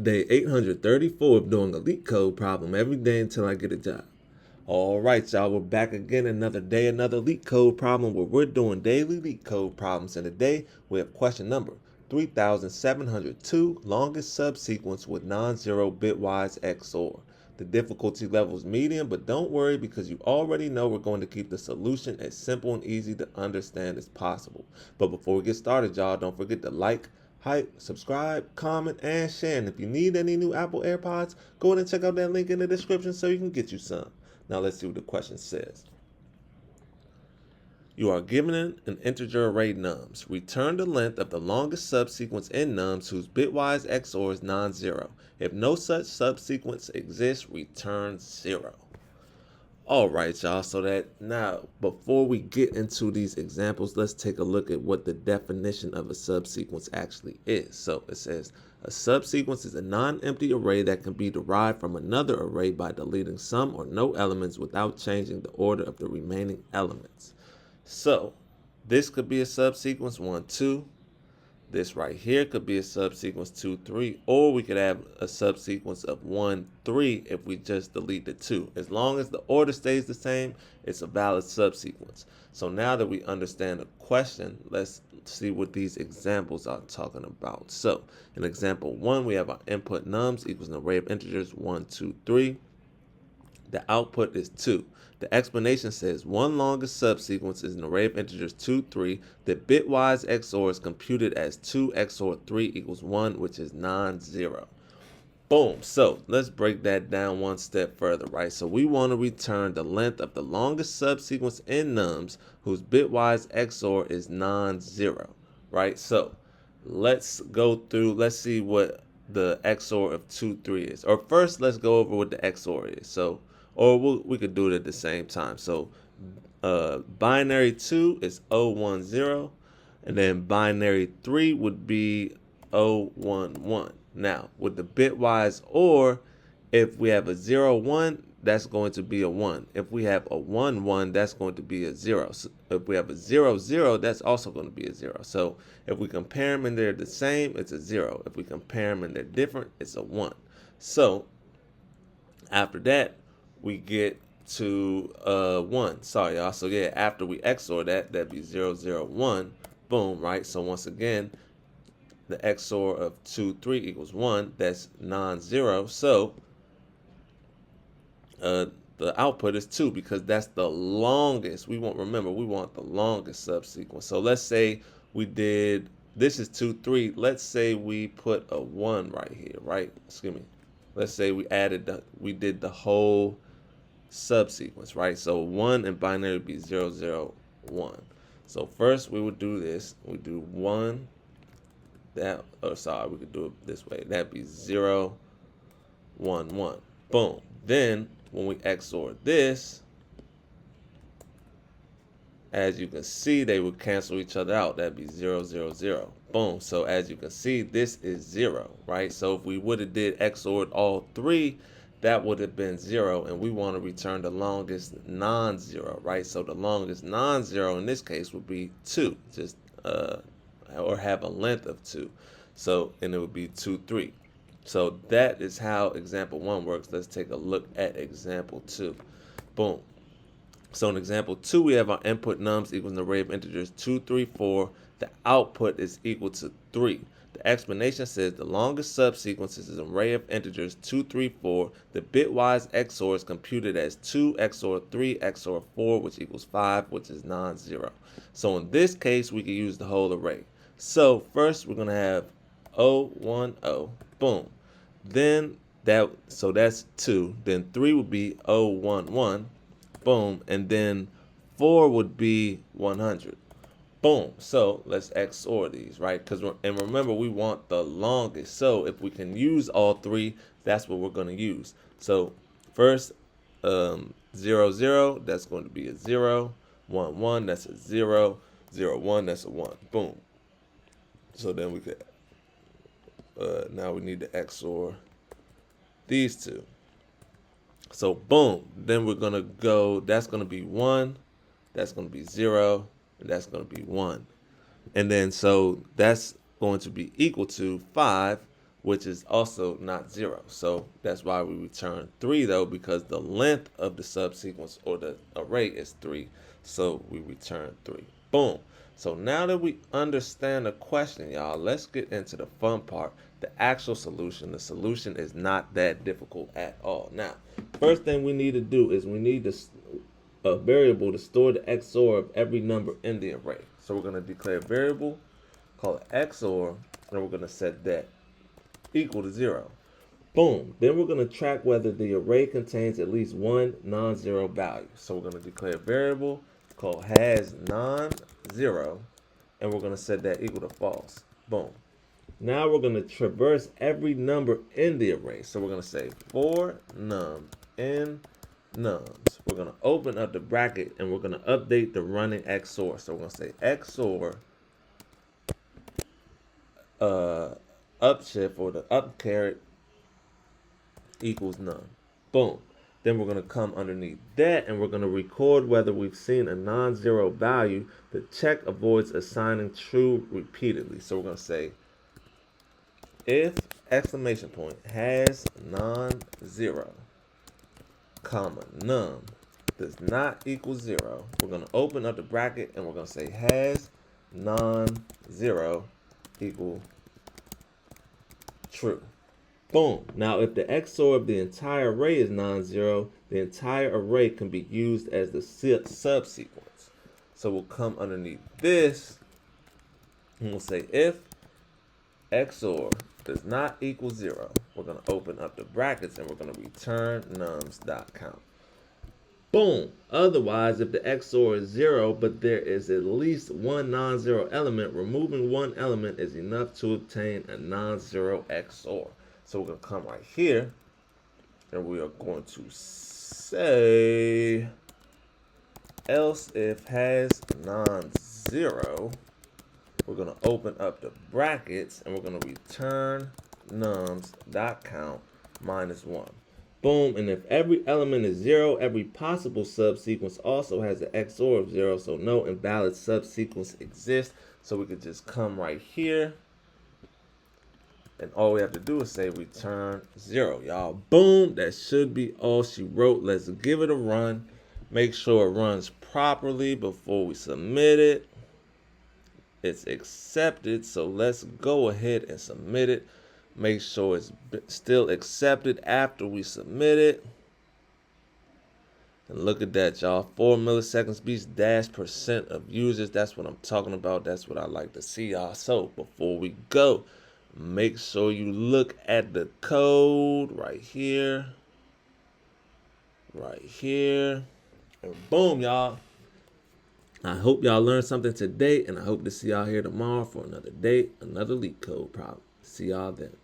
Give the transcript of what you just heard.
Day 834 of doing a LeetCode problem every day until I get a job. All right, y'all, we're back again another day, another LeetCode problem where we're doing daily LeetCode problems. And today we have question number 3702, longest subsequence with non-zero bitwise XOR. The difficulty level is medium, but don't worry because you already know we're going to keep the solution as simple and easy to understand as possible. But before we get started, y'all, don't forget to like, hype, subscribe, comment, and share. And if you need any new Apple AirPods, go ahead and check out that link in the description so you can get you some. Now let's see what the question says. You are given an integer array nums. Return the length of the longest subsequence in nums whose bitwise XOR is non-zero. If no such subsequence exists, return 0. All right, y'all, so that now before we get into these examples, let's take a look at what the definition of a subsequence actually is. So it says a subsequence is a non-empty array that can be derived from another array by deleting some or no elements without changing the order of the remaining elements. So this could be a subsequence 1, 2. This right here could be a subsequence 2, 3, or we could have a subsequence of 1, 3 if we just delete the 2. As long as the order stays the same, it's a valid subsequence. So now that we understand the question, let's see what these examples are talking about. So in example 1, we have our input nums equals an array of integers 1, 2, 3. The output is 2. The explanation says one longest subsequence is an array of integers 2, 3. The bitwise XOR is computed as 2 XOR 3 equals 1, which is non-zero. Boom. So let's break that down one step further, right? So we want to return the length of the longest subsequence in nums whose bitwise XOR is non-zero, right? So let's go through, let's see what the XOR of 2, 3 is. Or first, let's go over what the XOR is. So we could do it at the same time. So binary 2 is 0, 1, 0, and then binary 3 would be 0, 1, 1. Now, with the bitwise OR, if we have a 0, 1, that's going to be a 1. If we have a 1, 1, that's going to be a 0. So if we have a 0, 0, that's also going to be a 0. So if we compare them and they're the same, it's a 0. If we compare them and they're different, it's a 1. So after that, we get to 1. Sorry, y'all. So yeah, after we XOR that, that'd be 0, 0, 1. Boom, right? So once again, the XOR of 2, 3 equals 1. That's non-zero. So the output is 2 because that's the longest. We want the longest subsequence. So let's say we did, this is 2, 3. Let's say we put a 1 right here, right? Excuse me. Let's say we did the whole subsequence, right? So 1 in binary would be 0, 0, 1. So first we would do this. We do 1. We could do it this way. That'd be 0, 1, 1. Boom. Then when we XOR this, as you can see, they would cancel each other out. That'd be 0, 0, 0. Boom. So as you can see, this is 0, right? So if we would have did XORed all 3, that would have been 0, and we want to return the longest non-zero, right? So the longest non-zero in this case would be 2, just or have a length of 2. So, and it would be 2, 3. So that is how example 1 works. Let's take a look at example 2. Boom. So in example 2, we have our input nums equals an array of integers 2, 3, 4. The output is equal to 3. The explanation says the longest subsequence is an array of integers 2, 3, 4. The bitwise XOR is computed as 2 XOR 3 XOR 4, which equals 5, which is non-zero. So in this case, we can use the whole array. So first, we're going to have 0, 1, 0. Boom. Then that's 2. Then 3 would be 0, 1, 1. Boom. And then 4 would be 100. Boom. So let's XOR these, right? And remember, we want the longest. So if we can use all 3, that's what we're going to use. So first, 0, 0, that's going to be a 0. 1, 1, that's a 0. 0, 1, that's a 1. Boom. So then we could, now we need to XOR these 2. So boom. Then we're going to go, that's going to be 1. That's going to be 0. And that's going to be 1. And then so that's going to be equal to 5, which is also not 0. So that's why we return 3 though, because the length of the subsequence or the array is 3. So we return 3. Boom. So now that we understand the question, y'all, let's get into the fun part, the actual solution. The solution is not that difficult at all. Now, first thing we need to do is we need a variable to store the XOR of every number in the array. So we're going to declare a variable, call it XOR, and we're going to set that equal to 0. Boom. Then we're going to track whether the array contains at least one non-zero value. So we're going to declare a variable called has non-zero, and we're going to set that equal to false. Boom. Now we're going to traverse every number in the array. So we're going to say for num in nums. We're going to open up the bracket and we're going to update the running XOR. So we're going to say XOR upshift, or the up caret, equals none. Boom. Then we're going to come underneath that and we're going to record whether we've seen a non-zero value. The check avoids assigning true repeatedly. So we're going to say if exclamation point has non-zero, comma num does not equal 0, we're going to open up the bracket and we're going to say has non-zero equal true. Boom. Now, if the XOR of the entire array is non-zero, the entire array can be used as the subsequence. So we'll come underneath this and we'll say if XOR does not equal 0, we're going to open up the brackets and we're going to return nums.count. Boom. Otherwise, if the XOR is 0, but there is at least one non-zero element, removing one element is enough to obtain a non-zero XOR. So we're going to come right here and we are going to say else if has non-zero, we're going to open up the brackets and we're going to return nums.count minus 1. Boom. And if every element is 0, every possible subsequence also has an XOR of 0, so no invalid subsequence exists. So we could just come right here and all we have to do is say return 0, y'all. Boom. That should be all she wrote. Let's give it a run. Make sure it runs properly before we submit it. It's accepted, so let's go ahead and submit it. Make sure it's still accepted after we submit it. And look at that, y'all. 4 milliseconds beats -% of users. That's what I'm talking about. That's what I like to see, y'all. So before we go, make sure you look at the code right here. Right here. And boom, y'all. I hope y'all learned something today, and I hope to see y'all here tomorrow for another day, another LeetCode problem. See y'all then.